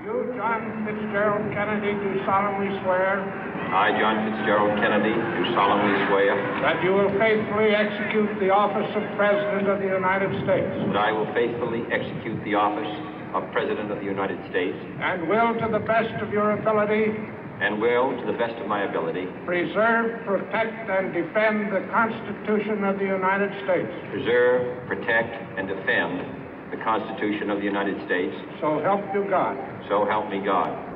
You, John Fitzgerald Kennedy, do solemnly swear. I, John Fitzgerald Kennedy, do solemnly swear. That you will faithfully execute the office of President of the United States. That I will faithfully execute the office of President of the United States. And will, to the best of your ability. And will, to the best of my ability. Preserve, protect, and defend the Constitution of the United States. Preserve, protect, and defend the Constitution of the United States. So help you God. So help me God.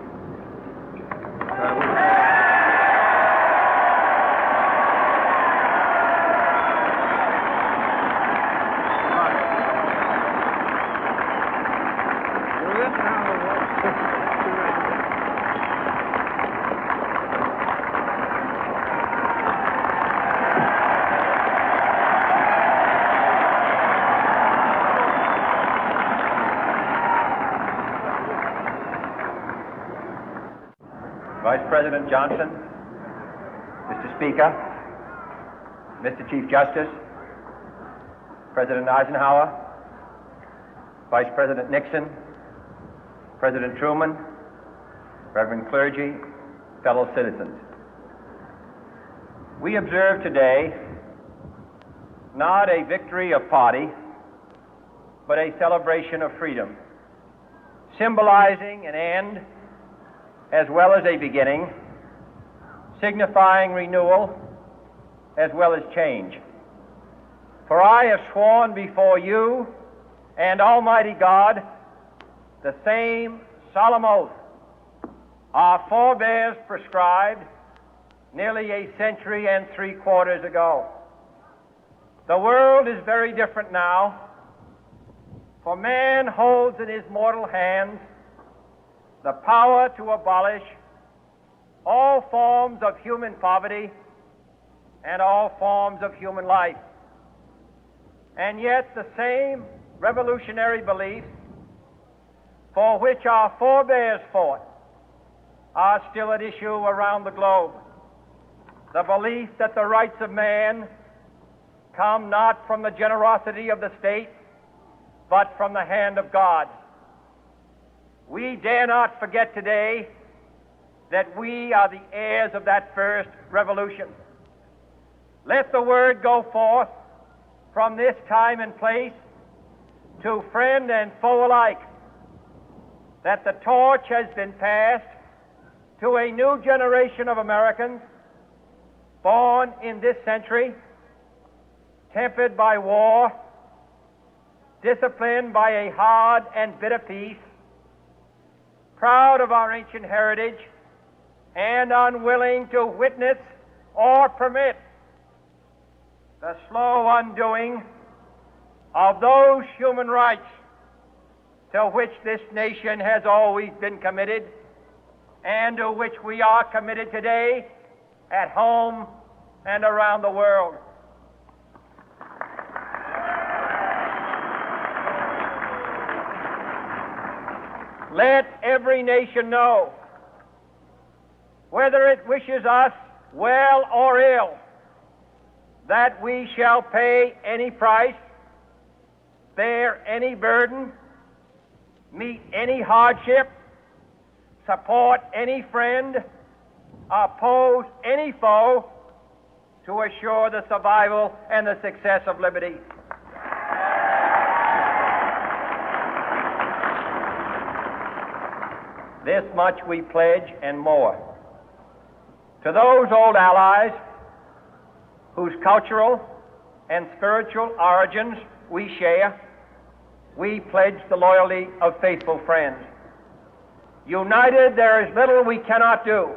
Vice President Johnson, Mr. Speaker, Mr. Chief Justice, President Eisenhower, Vice President Nixon, President Truman, Reverend clergy, fellow citizens. We observe today not a victory of party, but a celebration of freedom, symbolizing an end as well as a beginning, signifying renewal as well as change. For I have sworn before you and Almighty God the same solemn oath our forebears prescribed nearly a century and 3/4 ago. The world is very different now, for man holds in his mortal hands the power to abolish all forms of human poverty and all forms of human life. And yet the same revolutionary beliefs for which our forebears fought are still at issue around the globe. The belief that the rights of man come not from the generosity of the state, but from the hand of God. We dare not forget today that we are the heirs of that first revolution. Let the word go forth from this time and place to friend and foe alike that the torch has been passed to a new generation of Americans born in this century, tempered by war, disciplined by a hard and bitter peace, proud of our ancient heritage, and unwilling to witness or permit the slow undoing of those human rights to which this nation has always been committed and to which we are committed today at home and around the world. Let every nation know, whether it wishes us well or ill, that we shall pay any price, bear any burden, meet any hardship, support any friend, oppose any foe to assure the survival and the success of liberty. This much we pledge and more. To those old allies whose cultural and spiritual origins we share, we pledge the loyalty of faithful friends. United, there is little we cannot do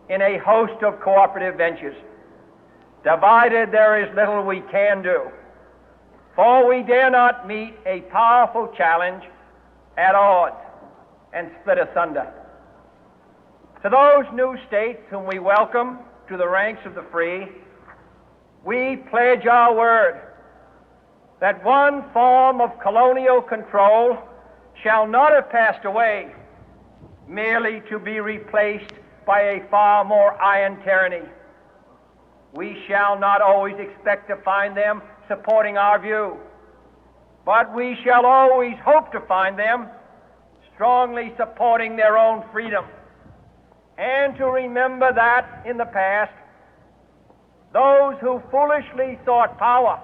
in a host of cooperative ventures. Divided, there is little we can do, for we dare not meet a powerful challenge at odds and split asunder. To those new states whom we welcome to the ranks of the free, we pledge our word that one form of colonial control shall not have passed away, merely to be replaced by a far more iron tyranny. We shall not always expect to find them supporting our view, but we shall always hope to find them strongly supporting their own freedom, and to remember that in the past, those who foolishly sought power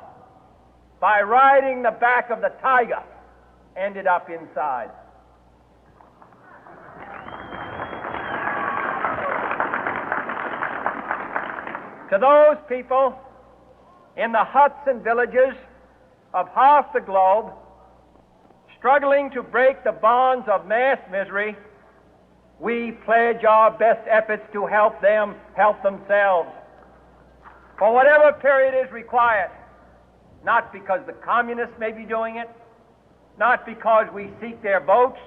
by riding the back of the tiger ended up inside. To those people in the huts and villages of half the globe struggling to break the bonds of mass misery, we pledge our best efforts to help them help themselves for whatever period is required, not because the communists may be doing it, not because we seek their votes,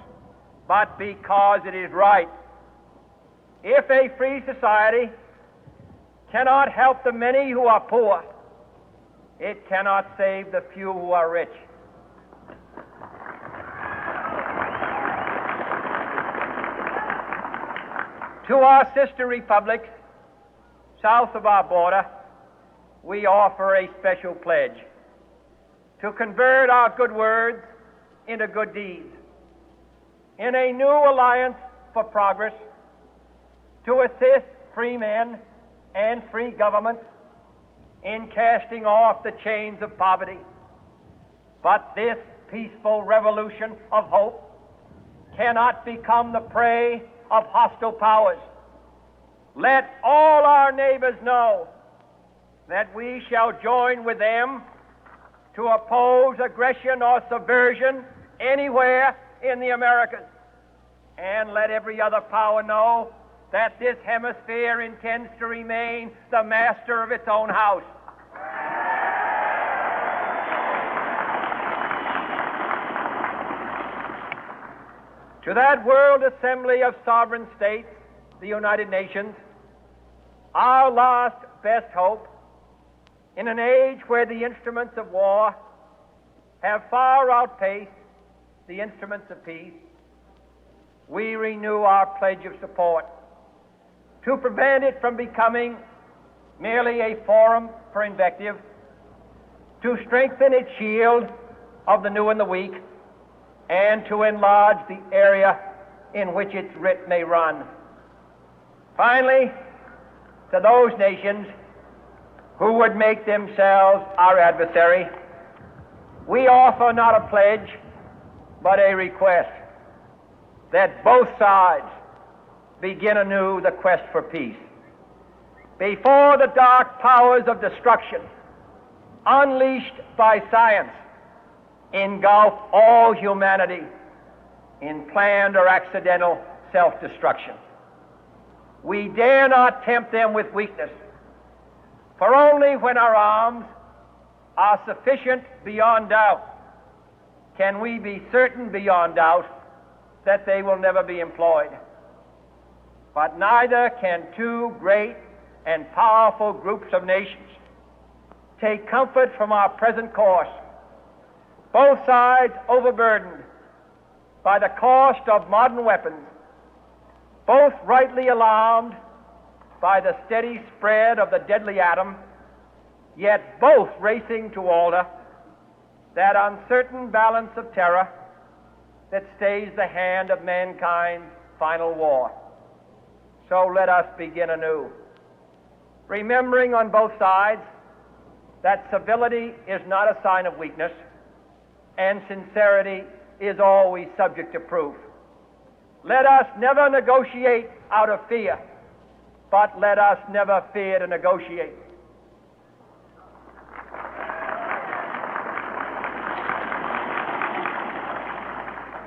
but because it is right. If a free society cannot help the many who are poor, it cannot save the few who are rich. To our sister republics south of our border, we offer a special pledge to convert our good words into good deeds, in a new alliance for progress, to assist free men and free governments in casting off the chains of poverty. But this peaceful revolution of hope cannot become the prey of hostile powers. Let all our neighbors know that we shall join with them to oppose aggression or subversion anywhere in the Americas. And let every other power know that this hemisphere intends to remain the master of its own house. To that World Assembly of Sovereign States, the United Nations, our last best hope, in an age where the instruments of war have far outpaced the instruments of peace, we renew our pledge of support to prevent it from becoming merely a forum for invective, to strengthen its shield of the new and the weak, and to enlarge the area in which its writ may run. Finally, to those nations who would make themselves our adversary, we offer not a pledge, but a request that both sides begin anew the quest for peace. Before the dark powers of destruction, unleashed by science, engulf all humanity in planned or accidental self-destruction, we dare not tempt them with weakness, for only when our arms are sufficient beyond doubt can we be certain beyond doubt that they will never be employed. But neither can two great and powerful groups of nations take comfort from our present course, both sides overburdened by the cost of modern weapons, both rightly alarmed by the steady spread of the deadly atom, yet both racing to alter that uncertain balance of terror that stays the hand of mankind's final war. So let us begin anew, remembering on both sides that civility is not a sign of weakness, and sincerity is always subject to proof. Let us never negotiate out of fear, but let us never fear to negotiate.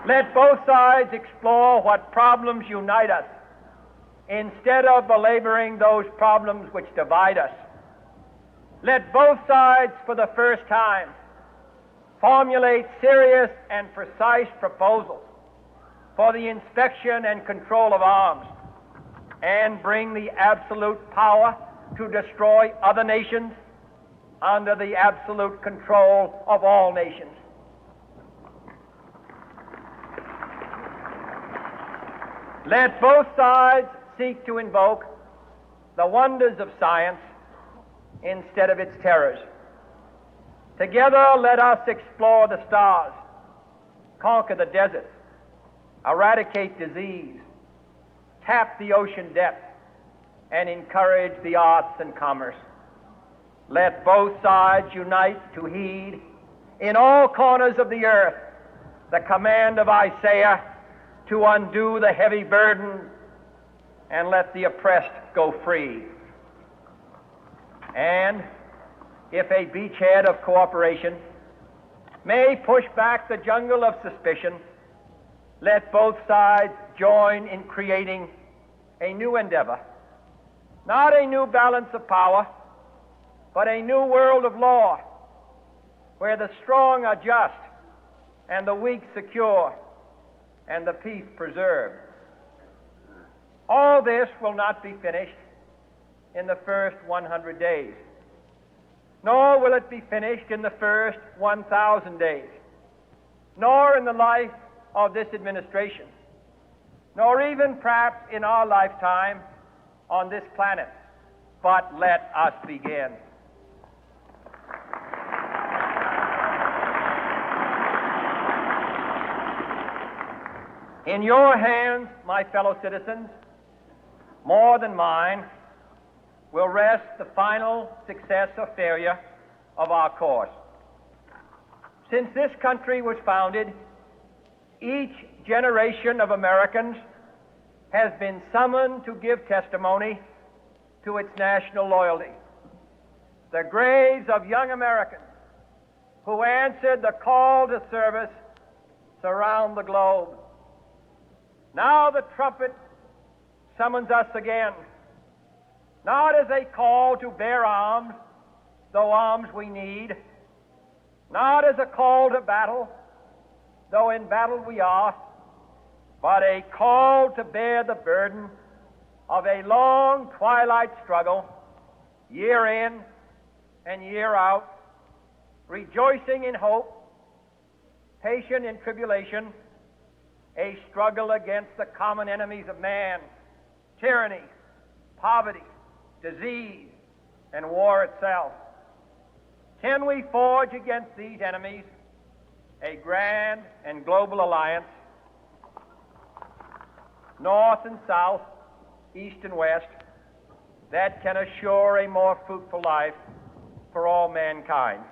Let both sides explore what problems unite us, instead of belaboring those problems which divide us. Let both sides, for the first time, formulate serious and precise proposals for the inspection and control of arms, and bring the absolute power to destroy other nations under the absolute control of all nations. Let both sides seek to invoke the wonders of science instead of its terrors. Together, let us explore the stars, conquer the deserts, eradicate disease, tap the ocean depth, and encourage the arts and commerce. Let both sides unite to heed in all corners of the earth the command of Isaiah to undo the heavy burden and let the oppressed go free. And if a beachhead of cooperation may push back the jungle of suspicion, let both sides join in creating a new endeavor, not a new balance of power, but a new world of law, where the strong are just and the weak secure and the peace preserved. All this will not be finished in the first 100 days, nor will it be finished in the first 1,000 days, nor in the life of this administration, nor even perhaps in our lifetime on this planet. But let us begin. In your hands, my fellow citizens, more than mine, will rest the final success or failure of our course. Since this country was founded, each generation of Americans has been summoned to give testimony to its national loyalty. The graves of young Americans who answered the call to service surround the globe. Now the trumpet summons us again, not as a call to bear arms, though arms we need, not as a call to battle, though in battle we are, but a call to bear the burden of a long twilight struggle, year in and year out, rejoicing in hope, patient in tribulation, a struggle against the common enemies of man, tyranny, poverty, disease, and war itself. Can we forge against these enemies a grand and global alliance, north and south, east and west, that can assure a more fruitful life for all mankind?